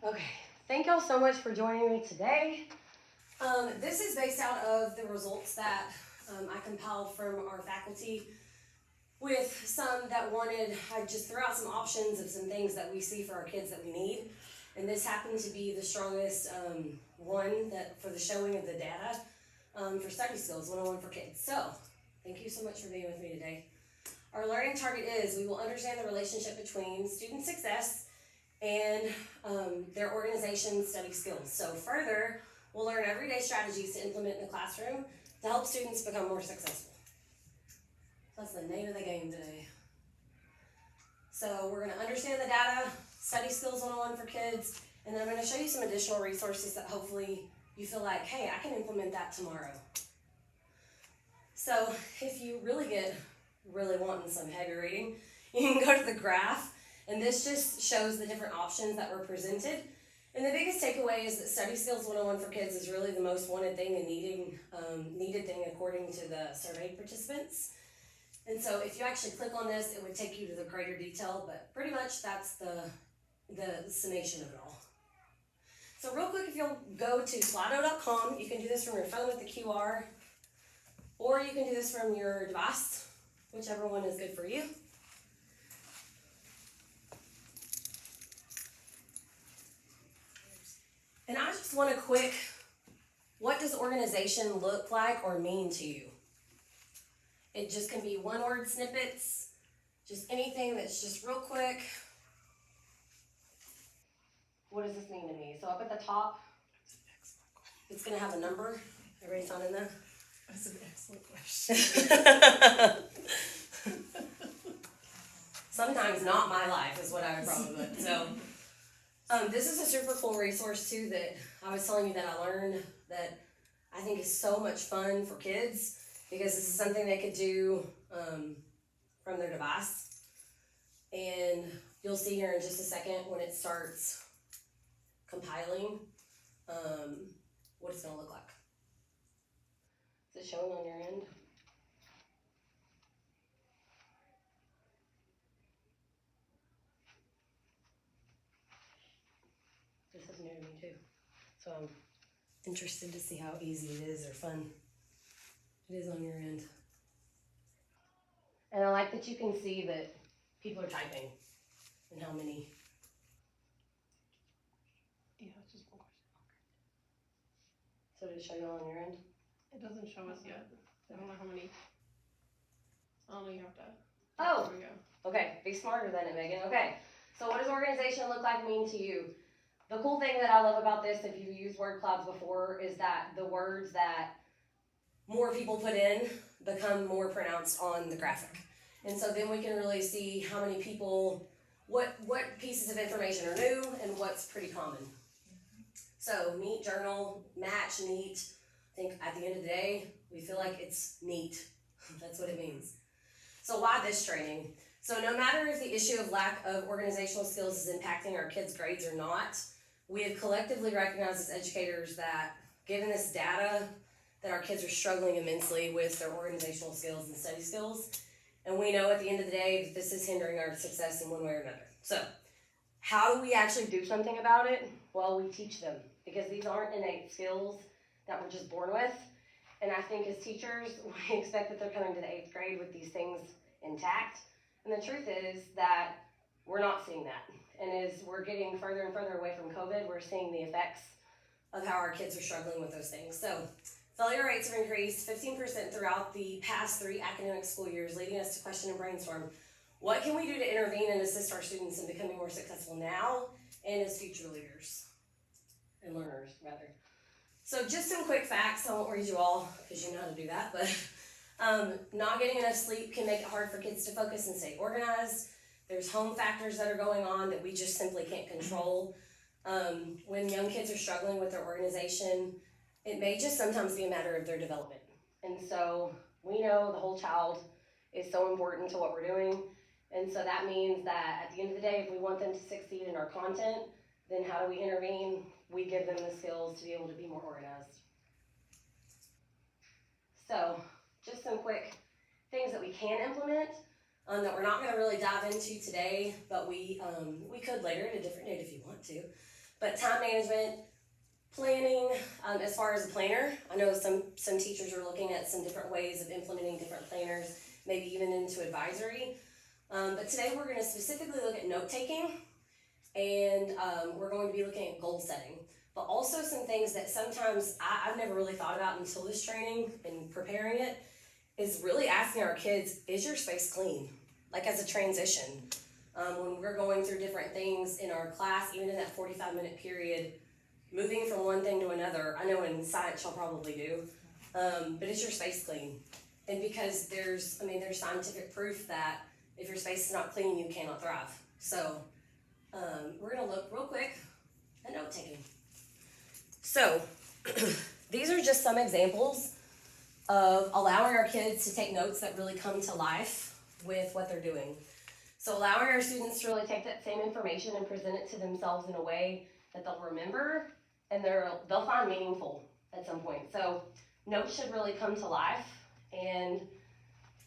Okay, thank y'all so much for joining me today. This is based out of the results that I compiled from our faculty with some that wanted, I just threw out some options of some things that we see for our kids that we need. And this happened to be the strongest one that for the showing of the data for study skills 101 for kids. So thank you so much for being with me today. Our learning target is we will understand the relationship between student success and their organization study skills. So further, we'll learn everyday strategies to implement in the classroom to help students become more successful. That's the name of the game today. So we're gonna understand the data, study skills 101 for kids, and then I'm gonna show you some additional resources that hopefully you feel like, hey, I can implement that tomorrow. So if you really wanting some heavy reading, you can go to the graph. And this just shows the different options that were presented. And the biggest takeaway is that Study Skills 101 for Kids is really the most wanted thing and needed thing according to the survey participants. And so if you actually click on this, it would take you to the greater detail, but pretty much that's the summation of it all. So real quick, if you'll go to slido.com, you can do this from your phone with the QR, or you can do this from your device, whichever one is good for you. And I just want a quick, what does organization look like or mean to you? It just can be one word snippets, just anything that's just real quick. What does this mean to me? So up at the top, it's gonna have a number. Everybody found in there? That's an excellent question. Sometimes not my life is what I would probably put. So this is a super cool resource too that I was telling you that I learned that I think is so much fun for kids because this is something they could do from their device. And you'll see here in just a second when it starts compiling what it's going to look like. Is it showing on your end? This is new to me too. So I'm interested to see how easy it is or fun it is on your end. And I like that you can see that people are typing and how many. Yeah, it's just one question. So did it show you on your end? It doesn't show us yet. I don't know how many. I don't know, you have to. Oh, There we go. okay. Be smarter than it, Megan. Okay. So what does organization look like mean to you? The cool thing that I love about this, if you've used word clouds before, is that the words that more people put in become more pronounced on the graphic. And so then we can really see how many people, what pieces of information are new and what's pretty common. So neat, journal, match, neat. I think at the end of the day, we feel like it's neat. That's what it means. So why this training? So no matter if the issue of lack of organizational skills is impacting our kids' grades or not, we have collectively recognized as educators that given this data, that our kids are struggling immensely with their organizational skills and study skills. And we know at the end of the day that this is hindering our success in one way or another. So how do we actually do something about it? Well, we teach them because these aren't innate skills that we're just born with. And I think as teachers, we expect that they're coming to the 8th grade with these things intact. And the truth is that we're not seeing that. And as we're getting further and further away from COVID, we're seeing the effects of how our kids are struggling with those things. So failure rates have increased 15% throughout the past 3 academic school years, leading us to question and brainstorm, what can we do to intervene and assist our students in becoming more successful now and as future leaders and learners, rather. So just some quick facts. I won't read you all because you know how to do that, but not getting enough sleep can make it hard for kids to focus and stay organized. There's home factors that are going on that we just simply can't control. When young kids are struggling with their organization, it may just sometimes be a matter of their development. And so we know the whole child is so important to what we're doing. And so that means that at the end of the day, if we want them to succeed in our content, then how do we intervene? We give them the skills to be able to be more organized. So just some quick things that we can implement that we're not going to really dive into today, but we could later at a different date if you want to. But time management, planning, as far as a planner, I know some teachers are looking at some different ways of implementing different planners, maybe even into advisory. But today we're going to specifically look at note taking, and we're going to be looking at goal setting. But also some things that sometimes I've never really thought about until this training and preparing it, is really asking our kids, is your space clean? Like as a transition. When we're going through different things in our class, even in that 45-minute period, moving from one thing to another, I know in science y'all probably do, but is your space clean? And because there's scientific proof that if your space is not clean, you cannot thrive. So we're gonna look real quick at note taking. So these are just some examples of allowing our kids to take notes that really come to life with what they're doing. So allowing our students to really take that same information and present it to themselves in a way that they'll remember and they'll find meaningful at some point. So notes should really come to life, and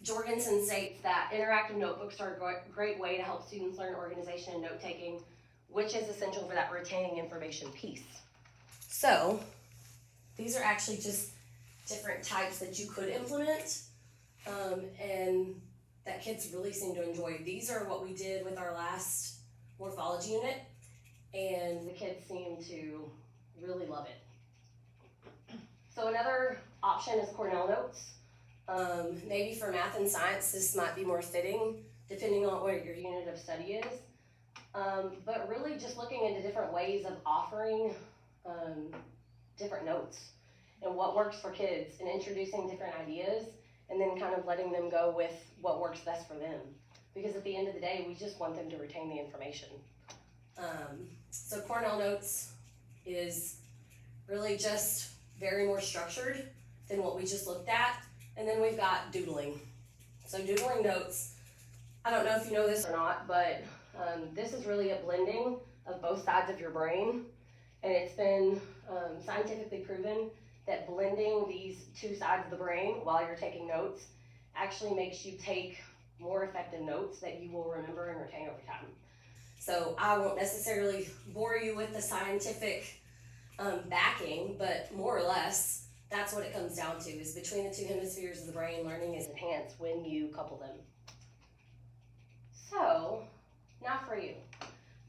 Jorgensen states that interactive notebooks are a great way to help students learn organization and note taking, which is essential for that retaining information piece. So these are actually just different types that you could implement, and that kids really seem to enjoy. These are what we did with our last morphology unit, and the kids seem to really love it. So another option is Cornell notes. Maybe for math and science, this might be more fitting, depending on what your unit of study is. But really just looking into different ways of offering different notes and what works for kids, and introducing different ideas, and then kind of letting them go with what works best for them. Because at the end of the day, we just want them to retain the information. So Cornell Notes is really just very more structured than what we just looked at. And then we've got doodling. So doodling notes, I don't know if you know this or not, but this is really a blending of both sides of your brain. And it's been scientifically proven that blending these two sides of the brain while you're taking notes actually makes you take more effective notes that you will remember and retain over time. So I won't necessarily bore you with the scientific backing, but more or less, that's what it comes down to, is between the two hemispheres of the brain, learning is enhanced when you couple them. So, now for you.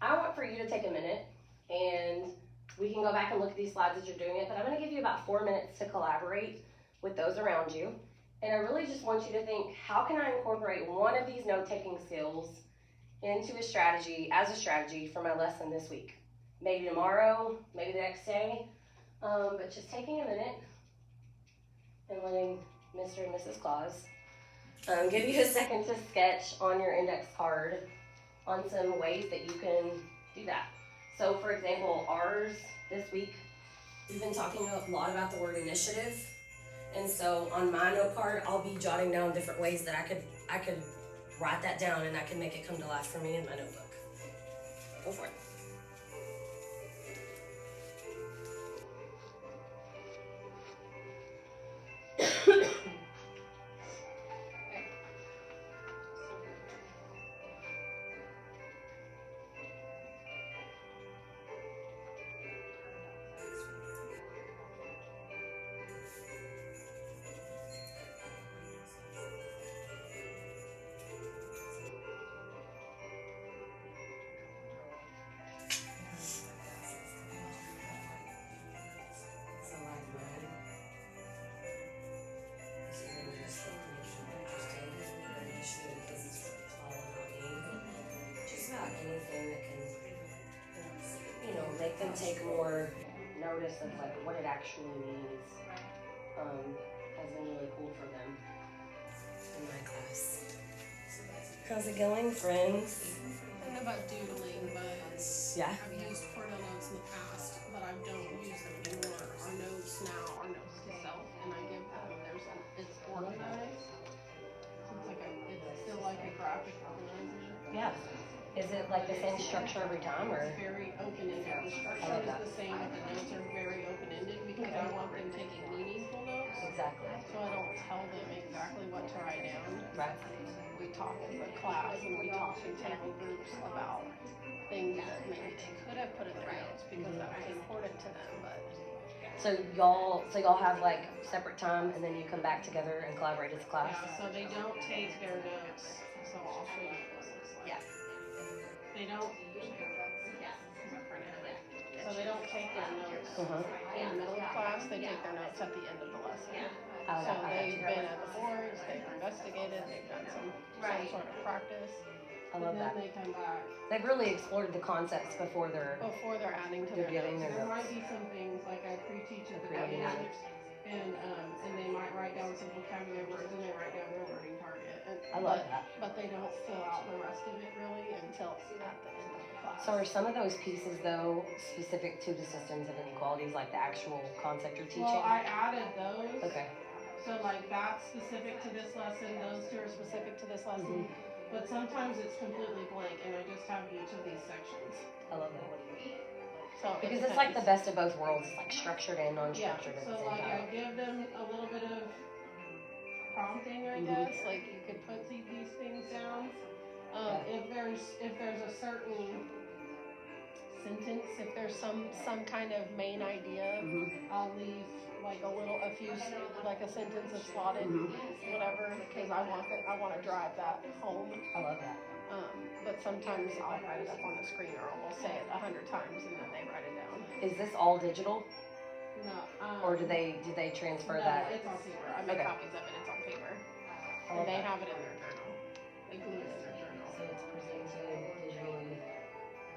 I want for you to take a minute, and we can go back and look at these slides as you're doing it, but I'm gonna give you about 4 minutes to collaborate with those around you. And I really just want you to think, how can I incorporate one of these note-taking skills into a strategy, as a strategy for my lesson this week? Maybe tomorrow, maybe the next day, but just taking a minute and letting Mr. and Mrs. Claus give you a second to sketch on your index card on some ways that you can do that. So for example, ours this week, we've been talking a lot about the word initiative. And so on my note card, I'll be jotting down different ways that I could write that down, and I can make it come to life for me in my notebook. Go for it. Anything that can, make them take more notice of like what it actually means, has been really cool for them in my class. How's it going, friends? I know about doodling, but Yeah. I've used Cornell notes in the past, but I don't use them anymore. Our notes now are notes to self, and I give them, it's organized. So it's still like a graphic organization. Yeah. Is it like the same structure every time, or? It's very open-ended. The structure is the same, but the notes are very open-ended because I want them taking meaningful notes. Exactly. So I don't tell them exactly what to write down. Right. We talk as a class, and we talk in table groups about things that maybe they could have put in their notes because So y'all have like separate time, and then you come back together and collaborate as a class. Yeah, so they don't take their notes. So I'll show you what this looks like. Yeah. They don't. So they don't take their notes in the middle of class. They take their notes at the end of the lesson. So they've been at the boards. They've investigated. They've done some sort of practice. I love that. And then they come back. They've really explored the concepts before they're adding to they're their giving notes. their There notes. might be some things like I pre-teach at the Creating beginning, notes. and they might write down some vocabulary words and they write down their learning target. I love that. But they don't fill out the rest of it really until at the end of the class. So are some of those pieces though specific to the systems of inequalities, like the actual concept you're teaching? Well, I added those. Okay. So like that's specific to this lesson. Those two are specific to this lesson. But sometimes it's completely blank, and I just have each of these sections. I love that. So Because it's like the best of both worlds. It's like structured and non-structured at the so same like I time. give them a little bit of prompting, I guess. Like you could put these things down. If there's a certain sentence, if there's some kind of main idea, I'll leave like a few like a sentence is slotted, whatever, because I want to drive that home. I love that. But sometimes I'll write it up on the screen, or I'll say it 100 times and then they write it down. Is this all digital, No. or do they transfer no, that? it's on paper. I make Okay. copies of it. It's on paper, I and love they that. have it in their journal. They glue it in their journal. So it's presented digitally.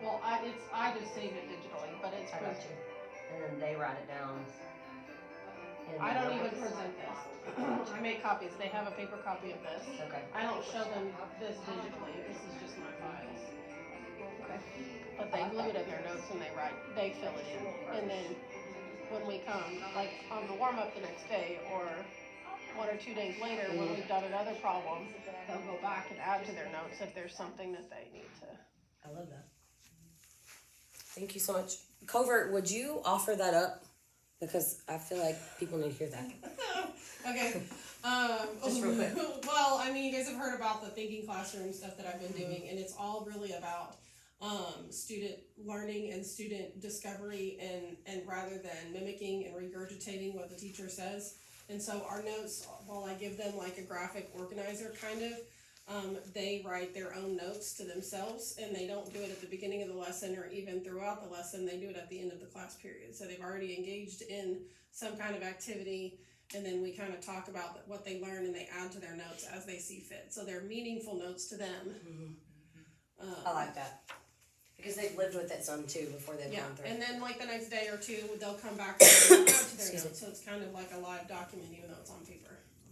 Well, I just save it digitally, but it's I got you. And then they write it down. I don't even present this. I make copies. They have a paper copy of this. Okay. I don't show them this digitally. This is just my files. Okay. But they glue it in their notes and they fill it in. And then when we come, like on the warm up the next day or 1 or 2 days later when we've done another problem, they'll go back and add to their notes if there's something that they need to. I love that. Thank you so much. Covert, would you offer that up? Because I feel like people need to hear that. Okay. Just real quick. Well, I mean, you guys have heard about the thinking classroom stuff that I've been doing, and it's all really about student learning and student discovery, and rather than mimicking and regurgitating what the teacher says. And so our notes, while I give them like a graphic organizer kind of, they write their own notes to themselves, and they don't do it at the beginning of the lesson or even throughout the lesson. They do it at the end of the class period. So they've already engaged in some kind of activity, and then we kind of talk about what they learn, and they add to their notes as they see fit. So they're meaningful notes to them. I like that. Because they've lived with it some too before they've Yeah, gone through. and then like the next day or two, they'll come back and add to their Excuse me. notes. So it's kind of like a live document, even though it's on paper.